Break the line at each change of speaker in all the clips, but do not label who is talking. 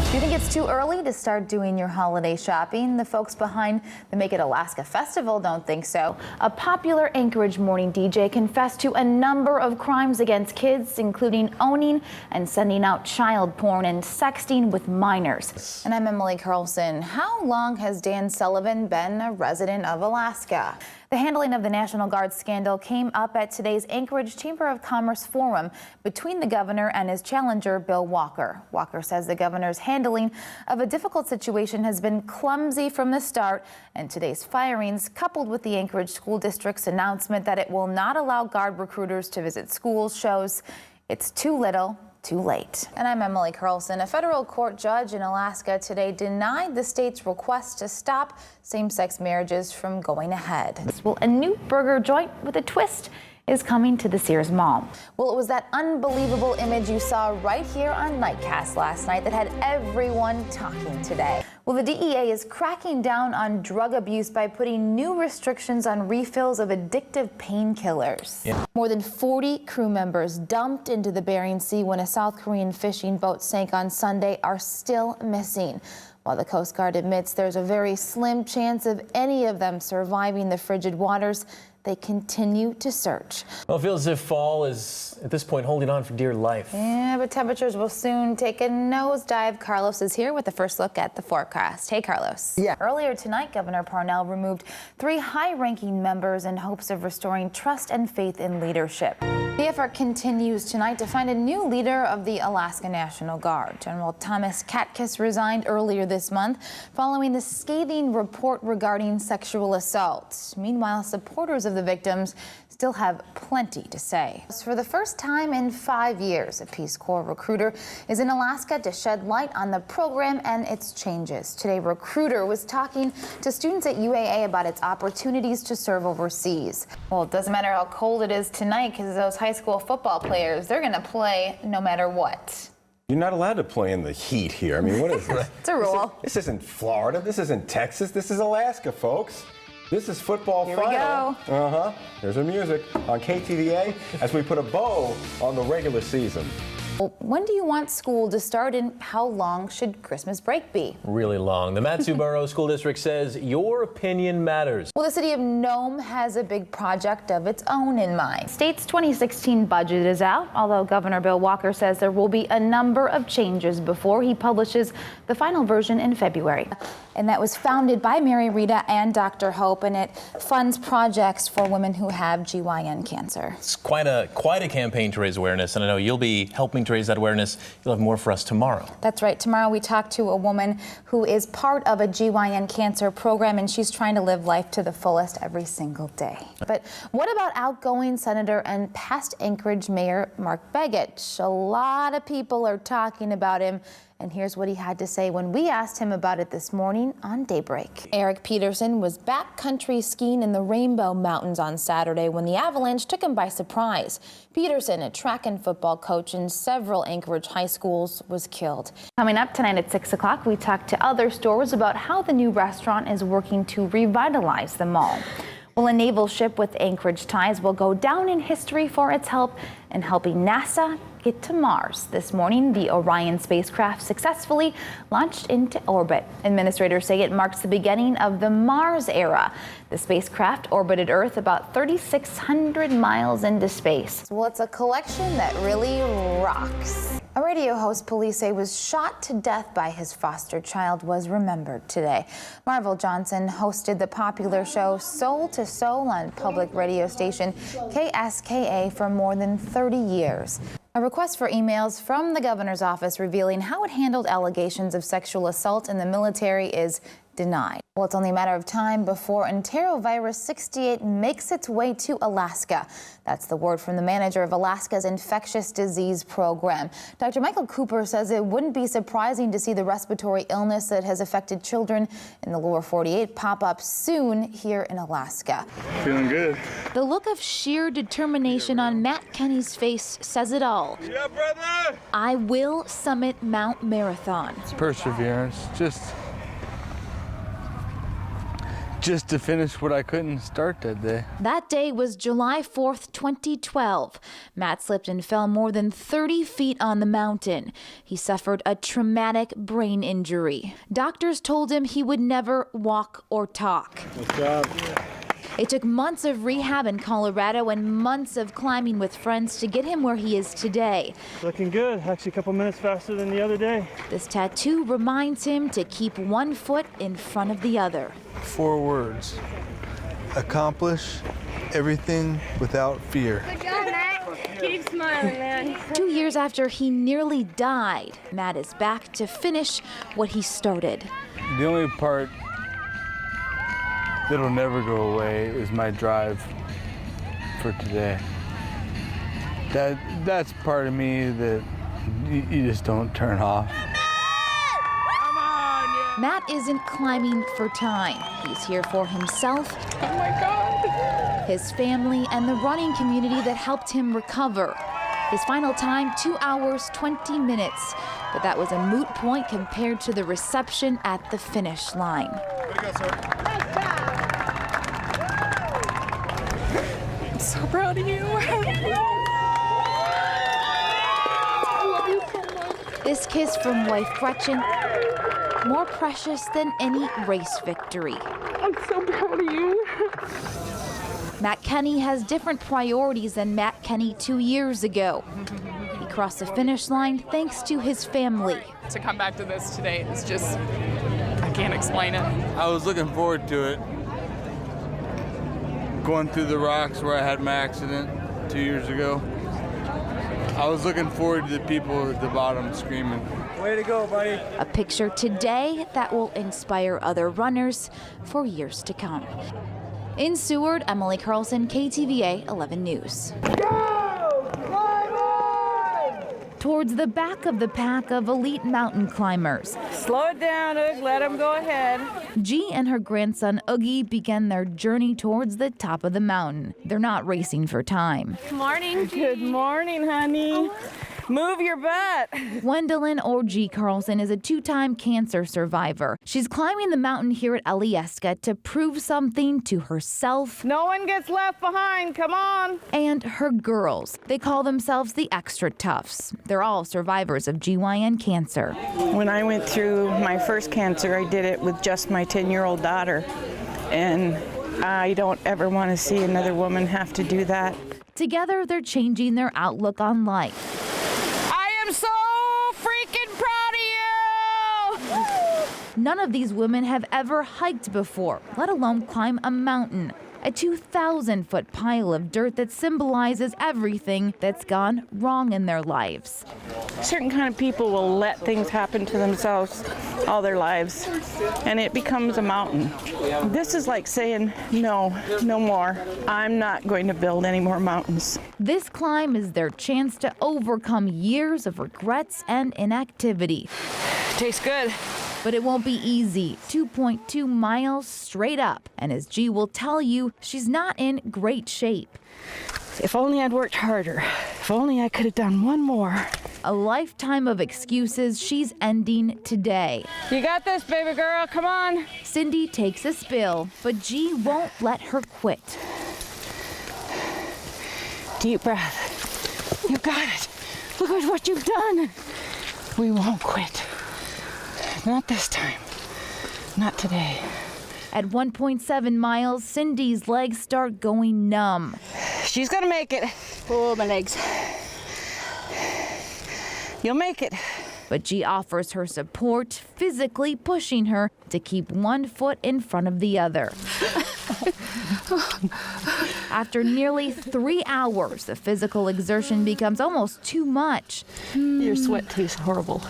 Do you think it's too early to start doing your holiday shopping? The folks behind the Make It Alaska Festival don't think so. A popular Anchorage morning DJ confessed to a number of crimes against kids, including owning and sending out child porn and sexting with minors. And I'm Emily Carlson. How long has Dan Sullivan been a resident of Alaska? The handling of the National Guard scandal came up at today's Anchorage Chamber of Commerce forum between the governor and his challenger, Bill Walker. Walker says the governor's handling of a difficult situation has been clumsy from the start, and today's firings, coupled with the Anchorage School District's announcement that it will not allow Guard recruiters to visit schools, shows it's too little, too late. And I'm Emily Carlson. A federal court judge in Alaska today denied the state's request to stop same-sex marriages from going ahead. Well, a new burger joint with a twist is coming to the Sears Mall. Well, it was that unbelievable image you saw right here on Nightcast last night that had everyone talking today. Well, the DEA is cracking down on drug abuse by putting new restrictions on refills of addictive painkillers. Yeah. More than 40 crew members dumped into the Bering Sea when a South Korean fishing boat sank on Sunday are still missing. While the Coast Guard admits there's a very slim chance of any of them surviving the frigid waters, they continue to search.
Well, it feels as if fall is, at this point, holding on for dear life.
Yeah, but temperatures will soon take a nosedive. Carlos is here with the first look at the forecast. Hey, Carlos.
Yeah.
Earlier tonight, Governor Parnell removed 3 high-ranking members in hopes of restoring trust and faith in leadership. The effort continues tonight to find a new leader of the Alaska National Guard. General Thomas Katkis resigned earlier this month following the scathing report regarding sexual assault. Meanwhile, supporters of the victims still have plenty to say. For the first time in 5 years, a Peace Corps recruiter is in Alaska to shed light on the program and its changes. Today, Recruiter was talking to students at UAA about its opportunities to serve overseas. Well, it doesn't matter how cold it is tonight because those high school football players, they're going to play no matter what.
You're not allowed to play in the heat here. I mean, what is this?
It's a rule.
This isn't Florida. This isn't Texas. This is Alaska, folks. This is football final.
Here we go.
There's our music on KTVA as we put a bow on the regular season.
Well, when do you want school to start and how long should Christmas break be?
Really long. The Mat-Su-Borough School District says your opinion matters.
Well, the city of Nome has a big project of its own in mind. State's 2016 budget is out, although Governor Bill Walker says there will be a number of changes before he publishes the final version in February. And that was founded by Mary Rita and Dr. Hope, and it funds projects for women who have GYN cancer.
It's quite a campaign to raise awareness, and I know you'll be helping to raise that awareness. You'll have more for us tomorrow.
That's right. Tomorrow we talk to a woman who is part of a GYN cancer program, and she's trying to live life to the fullest every single day. But what about outgoing Senator and past Anchorage Mayor Mark Begich? A lot of people are talking about him. And here's what he had to say when we asked him about it this morning on Daybreak. Eric Peterson was backcountry skiing in the Rainbow Mountains on Saturday when the avalanche took him by surprise. Peterson, a track and football coach in several Anchorage high schools, was killed. Coming up tonight at 6 o'clock, we talk to other stores about how the new restaurant is working to revitalize the mall. Well, a naval ship with Anchorage ties will go down in history for its help in helping NASA get to Mars. This morning, the Orion spacecraft successfully launched into orbit. Administrators say it marks the beginning of the Mars era. The spacecraft orbited Earth about 3,600 miles into space. Well, it's a collection that really rocks. A radio host police say was shot to death by his foster child was remembered today. Marvel Johnson hosted the popular show Soul to Soul on public radio station KSKA for more than 30 years. A request for emails from the governor's office revealing how it handled allegations of sexual assault in the military is denied. Well, it's only a matter of time before enterovirus 68 makes its way to Alaska. That's the word from the manager of Alaska's infectious disease program. Dr. Michael Cooper says it wouldn't be surprising to see the respiratory illness that has affected children in the lower 48 pop up soon here in Alaska.
Feeling good.
The look of sheer determination on Matt Kenny's face says it all.
Yeah, brother!
I will summit Mount Marathon.
Perseverance, just just to finish what I couldn't start that day.
That day was July 4th, 2012. Matt slipped and fell more than 30 feet on the mountain. He suffered a traumatic brain injury. Doctors told him he would never walk or talk.
Good job.
It took months of rehab in Colorado and months of climbing with friends to get him where he is today.
Looking good. Actually, a couple minutes faster than the other day.
This tattoo reminds him to keep one foot in front of the other.
4 words. Accomplish everything without fear.
Good job, Matt. Keep smiling, man.
2 years after he nearly died, Matt is back to finish what he started.
The only part that'll never go away is my drive for today. That's part of me that you just don't turn off.
Matt isn't climbing for time. He's here for himself,
Oh my God.
his family, and the running community that helped him recover. His final time, 2 hours, 20 minutes. But that was a moot point compared to the reception at the finish line.
I'm so proud of you.
This kiss from wife Gretchen, more precious than any race victory.
I'm so proud of you.
Matt Kenny has different priorities than Matt Kenny 2 years ago. He crossed the finish line thanks to his family.
To come back to this today is just, I can't explain it.
I was looking forward to it. Going through the rocks where I had my accident 2 years ago. I was looking forward to the people at the bottom screaming.
Way to go, buddy.
A picture today that will inspire other runners for years to come. In Seward, Emily Carlson, KTVA 11 News. Towards the back of the pack of elite mountain climbers,
Slow it down, Oog. Let him go ahead.
G and her grandson Oogie began their journey towards the top of the mountain. They're not racing for time.
Good morning.
Good morning, honey. Move your butt.
Gwendolyn or G. Carlson is a 2-time cancer survivor. She's climbing the mountain here at Alyeska to prove something to herself
No one gets left behind. Come on.
and her girls. They call themselves the Extra Toughs. They're all survivors of GYN cancer.
When I went through my first cancer, I did it with just my 10-year-old daughter. And I don't ever want to see another woman have to do that.
Together, they're changing their outlook on life.
I am so freaking proud of you!
None of these women have ever hiked before, let alone climb a mountain. A 2,000-foot pile of dirt that symbolizes everything that's gone wrong in their lives.
Certain kind of people will let things happen to themselves all their lives, and it becomes a mountain. This is like saying, no more. I'm not going to build any more mountains.
This climb is their chance to overcome years of regrets and inactivity.
Tastes good.
But it won't be easy. 2.2 miles straight up. And as G will tell you, she's not in great shape.
If only I'd worked harder. If only I could have done one more.
A lifetime of excuses she's ending today.
You got this, baby girl. Come on.
Cindy takes a spill, but G won't let her quit.
Deep breath. You got it. Look at what you've done. We won't quit. Not this time. Not today.
At 1.7 miles, Cindy's legs start going numb.
She's gonna make it.
Oh, my legs.
You'll make it.
But G offers her support, physically pushing her to keep one foot in front of the other. After nearly 3 hours, the physical exertion becomes almost too much.
Your sweat tastes horrible.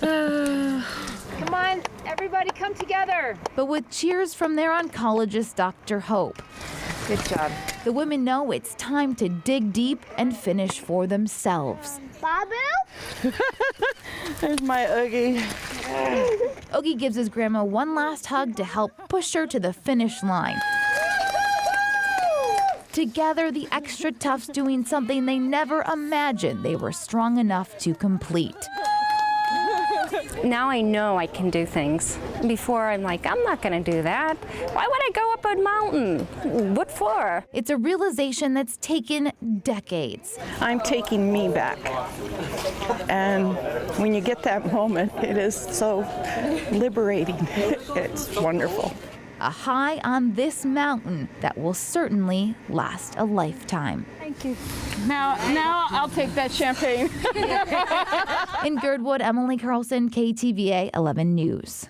Come on, everybody come together.
But with cheers from their oncologist, Dr. Hope,
Good job.
the women know it's time to dig deep and finish for themselves.
Babu?
There's my Oogie.
Oogie gives his grandma one last hug to help push her to the finish line. Together, the Extra Toughs doing something they never imagined they were strong enough to complete.
now I know I can do things. Before I'm like, I'm not going to do that. Why would I go up a mountain? What for?
It's a realization that's taken decades.
I'm taking me back. And when you get that moment, it is so liberating. It's wonderful.
A high on this mountain that will certainly last a lifetime.
Thank you. Now I'll take that champagne.
In Girdwood, Emily Carlson, KTVA 11 News.